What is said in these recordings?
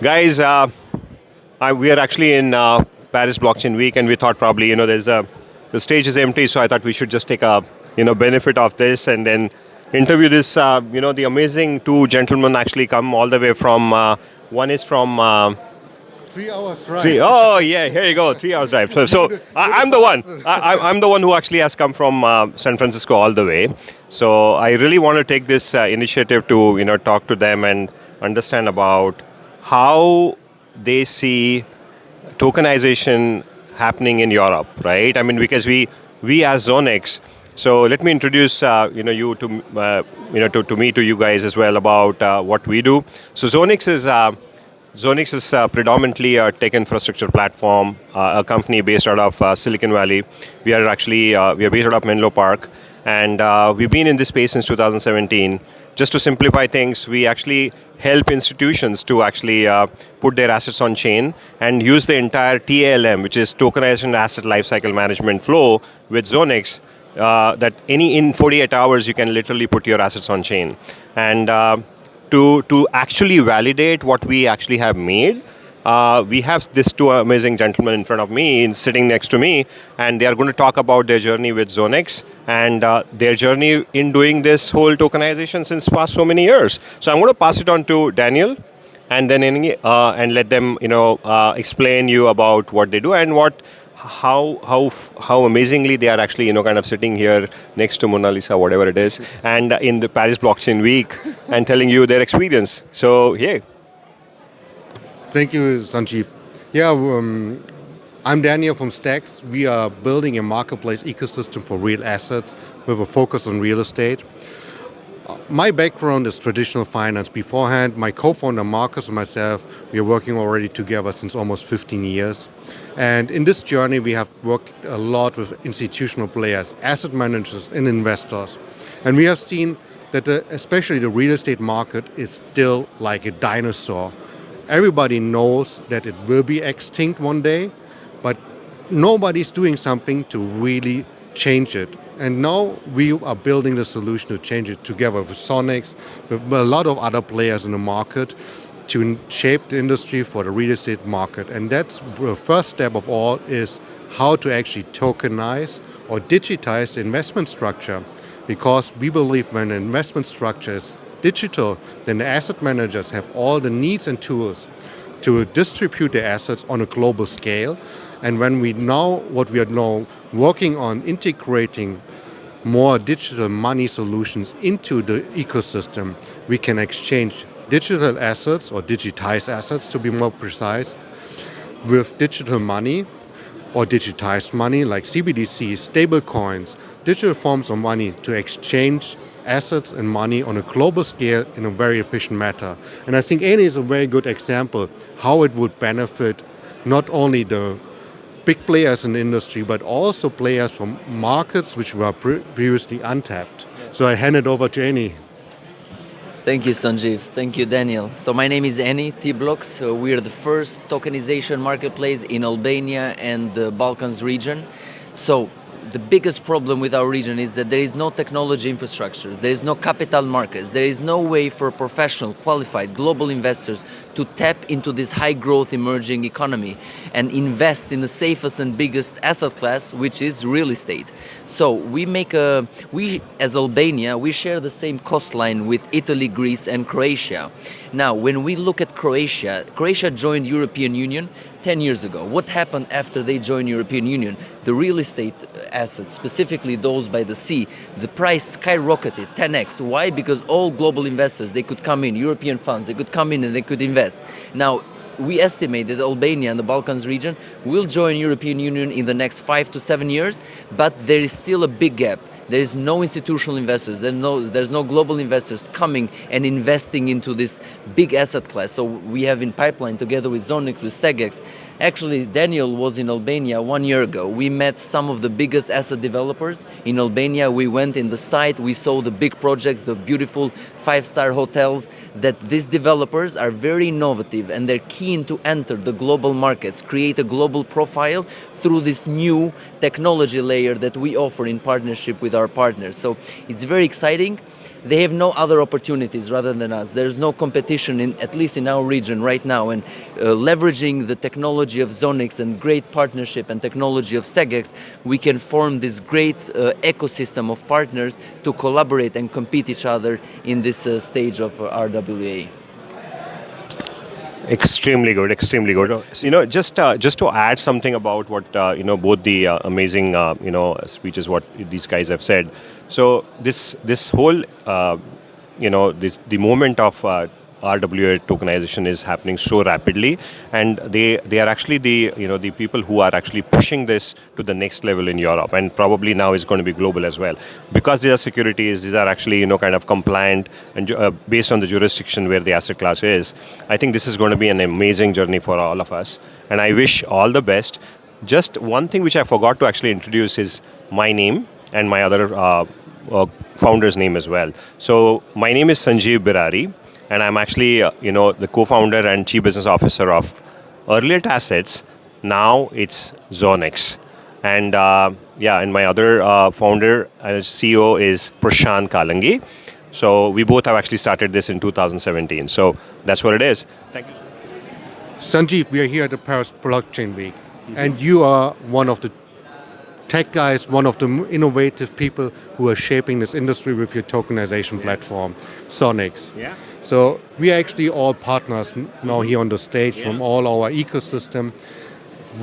Guys, we are actually in Paris Blockchain Week, and we thought probably the stage is empty, so I thought we should just take a benefit of this and then interview this the amazing two gentlemen actually come all the way from one is from 3 hours drive. oh yeah, here you go, 3 hours drive. I'm the one. I'm the one who actually has come from San Francisco all the way. So I really want to take this initiative to talk to them and understand about how they see tokenization happening in Europe, right? I mean, because we as Zoniqx. So let me introduce you to me to you guys as well about what we do. So Zoniqx is predominantly a tech infrastructure platform, a company based out of Silicon Valley. We are based out of Menlo Park, and we've been in this space since 2017. Just to simplify things, we actually help institutions to actually put their assets on chain and use the entire TALM, which is tokenization asset lifecycle management flow with Zoniqx. That in 48 hours you can literally put your assets on chain, and to actually validate what we actually have made, we have these two amazing gentlemen in front of me, sitting next to me, and they are going to talk about their journey with Zoniqx and their journey in doing this whole tokenization since past so many years. So I'm going to pass it on to Daniel, and then and let them explain you about what they do and how amazingly they are actually kind of sitting here next to Mona Lisa, whatever it is, and in the Paris Blockchain Week and telling you their experience. So yeah. Thank you, Sanjeev. Yeah, I'm Daniel from StegX. We are building a marketplace ecosystem for real assets with a focus on real estate. My background is traditional finance. Beforehand, my co-founder Marcus and myself, we are working already together since almost 15 years. And in this journey, we have worked a lot with institutional players, asset managers and investors. And we have seen that especially the real estate market is still like a dinosaur. Everybody knows that it will be extinct one day, but nobody's doing something to really change it. And now we are building the solution to change it together with Zoniqx, with a lot of other players in the market to shape the industry for the real estate market. And that's the first step of all, is how to actually tokenize or digitize the investment structure. Because we believe when an investment structure is digital, then the asset managers have all the needs and tools to distribute their assets on a global scale. And when we now, what we are now working on, integrating more digital money solutions into the ecosystem, we can exchange digital assets or digitized assets, to be more precise, with digital money or digitized money like CBDCs, stable coins, digital forms of money to exchange assets and money on a global scale in a very efficient manner. And I think Eni is a very good example how it would benefit not only the big players in the industry, but also players from markets which were previously untapped. So I hand it over to Eni. Thank you, Sanjeev. Thank you, Daniel. So my name is Eni, TBlocks. We are the first tokenization marketplace in Albania and the Balkans region. So the biggest problem with our region is that there is no technology infrastructure, there is no capital markets, there is no way for professional, qualified, global investors to tap into this high-growth emerging economy and invest in the safest and biggest asset class, which is real estate. So we as Albania, we share the same coastline with Italy, Greece, and Croatia. Now, when we look at Croatia joined European Union 10 years ago. What happened after they joined European Union? The real estate assets, specifically those by the sea, the price skyrocketed 10x. Why? Because all global investors, they could come in, European funds, they could come in and they could invest. Now, we estimate that Albania and the Balkans region will join European Union in the next 5 to 7 years, but there is still a big gap. There is no institutional investors, there's no global investors coming and investing into this big asset class. So we have in pipeline together with Zoniqx, with StegX. Actually, Daniel was in Albania 1 year ago. We met some of the biggest asset developers in Albania. We went in the site, we saw the big projects, the beautiful 5-star hotels, that these developers are very innovative and they're keen to enter the global markets, create a global profile through this new technology layer that we offer in partnership with our partners. So it's very exciting. they have no other opportunities rather than us. There's no competition, at least in our region right now. And leveraging the technology of Zoniqx and great partnership and technology of StegX, we can form this great ecosystem of partners to collaborate and compete each other in this stage of RWA. Extremely good, extremely good. Just to add something about what both the amazing speeches what these guys have said. So this whole the moment of RWA tokenization is happening so rapidly, and they are actually the people who are actually pushing this to the next level in Europe, and probably now is going to be global as well, because these are securities, these are actually kind of compliant and based on the jurisdiction where the asset class is. I think this is going to be an amazing journey for all of us, and I wish all the best. Just one thing which I forgot to actually introduce is my name and my other founder's name as well. So my name is Sanjeev Birari, and I'm actually, the co-founder and chief business officer of Earlier Assets. Now it's Zoniqx. And and my other founder and CEO is Prashant Kalangi. So we both have actually started this in 2017. So that's what it is. Thank you. Sanjeev, we are here at the Paris Blockchain Week, and you are one of the tech guys, one of the innovative people who are shaping this industry with your tokenization platform, Zoniqx. Yeah. So we are actually all partners now here on the stage from all our ecosystem.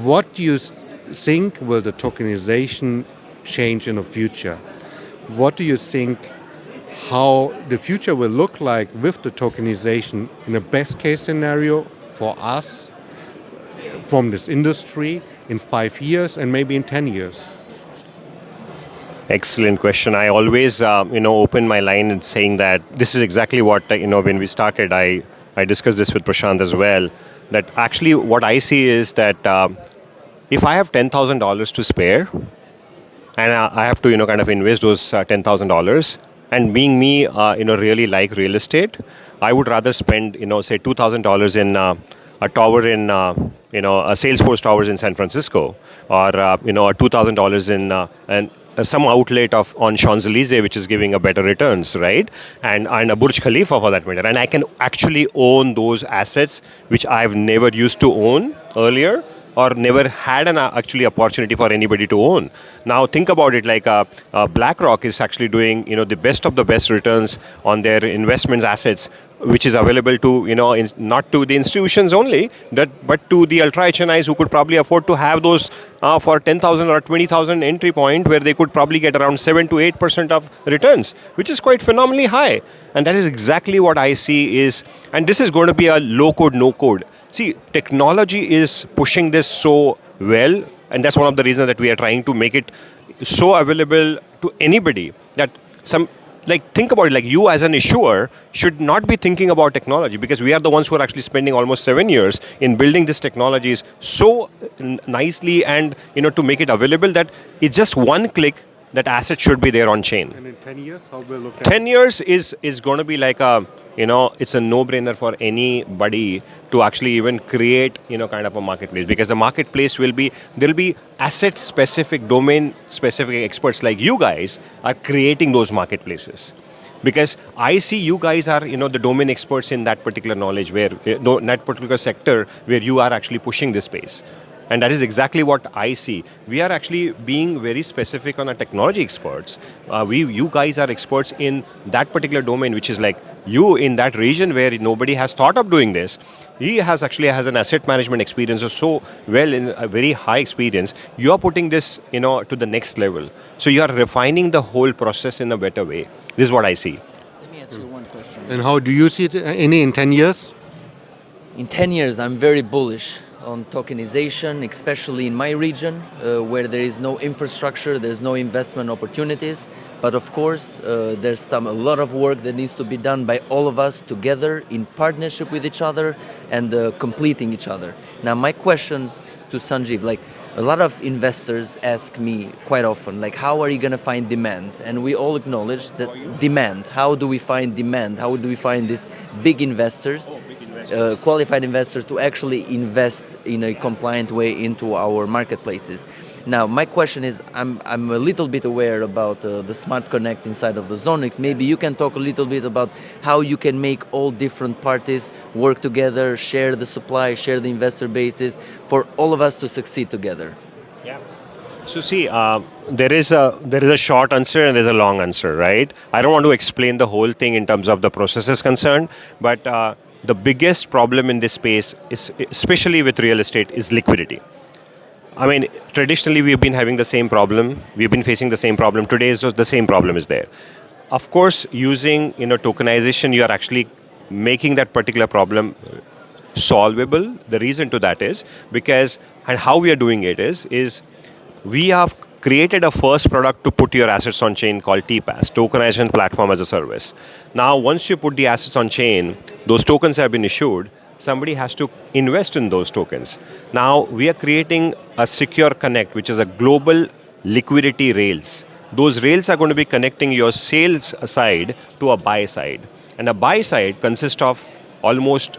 What do you think will the tokenization change in the future? What do you think how the future will look like with the tokenization in a best case scenario for us from this industry in 5 years and maybe in 10 years? Excellent question. I always, open my line in saying that this is exactly what, when we started, I discussed this with Prashant as well, that actually what I see is that if I have $10,000 to spare and I have to, kind of invest those $10,000, and being me, really like real estate, I would rather spend, say $2,000 in a tower in, a Salesforce towers in San Francisco, or, $2,000 in some outlet on Champs-Élysées, which is giving a better returns, right? And a Burj Khalifa for that matter. And I can actually own those assets, which I've never used to own earlier, or never had an actually opportunity for anybody to own. Now think about it, like BlackRock is actually doing the best of the best returns on their investments assets, which is available to not to the institutions only, but to the ultra HNIs who could probably afford to have those for 10,000 or 20,000 entry point, where they could probably get around 7 to 8% of returns, which is quite phenomenally high. And that is exactly what I see is, and this is going to be a low code, no code. See, technology is pushing this so well, and that's one of the reasons that we are trying to make it so available to anybody that think about it, like you as an issuer should not be thinking about technology, because we are the ones who are actually spending almost 7 years in building these technologies so nicely and to make it available that it's just one click that asset should be there on chain. And in 10 years, how will it look? 10 years is going to be like it's a no-brainer for anybody to actually even create, kind of a marketplace, because the marketplace there'll be asset-specific, domain-specific experts like you guys are creating those marketplaces. Because I see you guys are, the domain experts in that particular knowledge, where, that particular sector where you are actually pushing this space. And that is exactly what I see. We are actually being very specific on our technology experts. You guys are experts in that particular domain, which is like you in that region where nobody has thought of doing this. He has an asset management experience, so well, in a very high experience. You are putting this, to the next level. So you are refining the whole process in a better way. This is what I see. Let me ask you one question. And how do you see it in 10 years? In 10 years, I'm very bullish on tokenization, especially in my region, where there is no infrastructure, there's no investment opportunities. But of course, there's a lot of work that needs to be done by all of us together in partnership with each other and completing each other. Now, my question to Sanjeev, a lot of investors ask me quite often, how are you going to find demand? And we all acknowledge that demand. How do we find demand? How do we find these big investors? qualified investors to actually invest in a compliant way into our marketplaces. Now, my question is, I'm a little bit aware about the smart connect inside of the Zoniqx. Maybe you can talk a little bit about how you can make all different parties work together, share the supply, share the investor bases, for all of us to succeed together. Yeah. So see, there is a short answer and there's a long answer, right? I don't want to explain the whole thing in terms of the processes concerned, but the biggest problem in this space is, especially with real estate, is liquidity. I mean, traditionally we've been having the same problem. We've been facing the same problem. Today is the same problem is there. Of course, using tokenization, you are actually making that particular problem solvable. The reason to that is because, and how we are doing it is we have created a first product to put your assets on chain called TPaaS, Tokenization Platform as a Service. Now, once you put the assets on chain, those tokens have been issued. Somebody has to invest in those tokens. Now, we are creating a secure connect, which is a global liquidity rails. Those rails are going to be connecting your sales side to a buy side. And a buy side consists of almost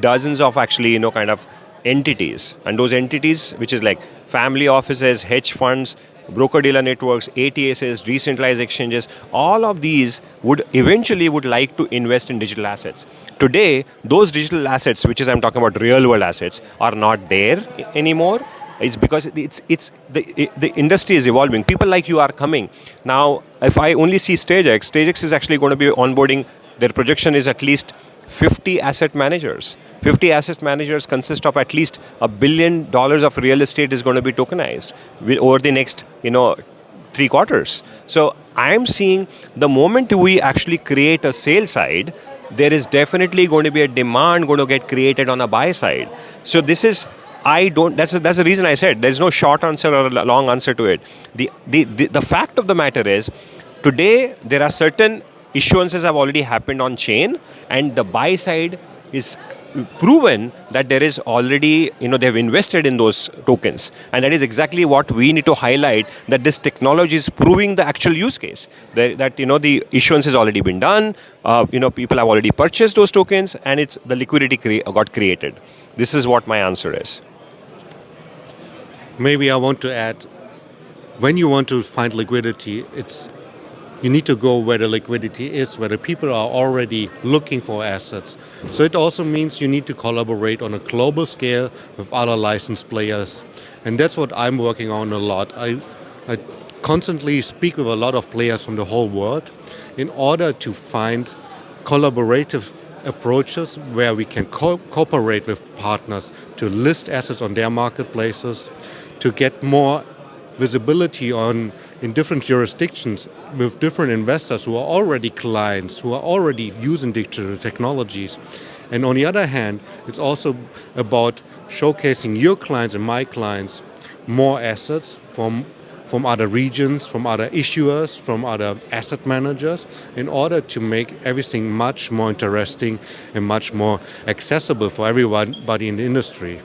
dozens of actually, kind of entities. And those entities, which is like family offices, hedge funds, broker-dealer networks, ATSs, decentralized exchanges, all of these would eventually like to invest in digital assets. Today, those digital assets, which is I'm talking about real-world assets, are not there anymore. It's because the industry is evolving. People like you are coming. Now, if I only see StegX is actually going to be onboarding, their projection is at least 50 asset managers. 50 asset managers consist of at least $1 billion of real estate is going to be tokenized over the next, 3 quarters. So I'm seeing the moment we actually create a sale side, there is definitely going to be a demand going to get created on a buy side. So that's the reason I said there's no short answer or a long answer to it. The fact of the matter is, today there are certain issuances have already happened on chain, and the buy side is proven that there is already, they've invested in those tokens. And that is exactly what we need to highlight, that this technology is proving the actual use case. That the issuance has already been done, people have already purchased those tokens, and the liquidity got created. This is what my answer is. Maybe I want to add, when you want to find liquidity, you need to go where the liquidity is, where the people are already looking for assets. So it also means you need to collaborate on a global scale with other licensed players. And that's what I'm working on a lot. I constantly speak with a lot of players from the whole world in order to find collaborative approaches where we can cooperate with partners to list assets on their marketplaces, to get more visibility in different jurisdictions with different investors who are already clients, who are already using digital technologies. And on the other hand, it's also about showcasing your clients and my clients more assets from other regions, from other issuers, from other asset managers, in order to make everything much more interesting and much more accessible for everybody in the industry.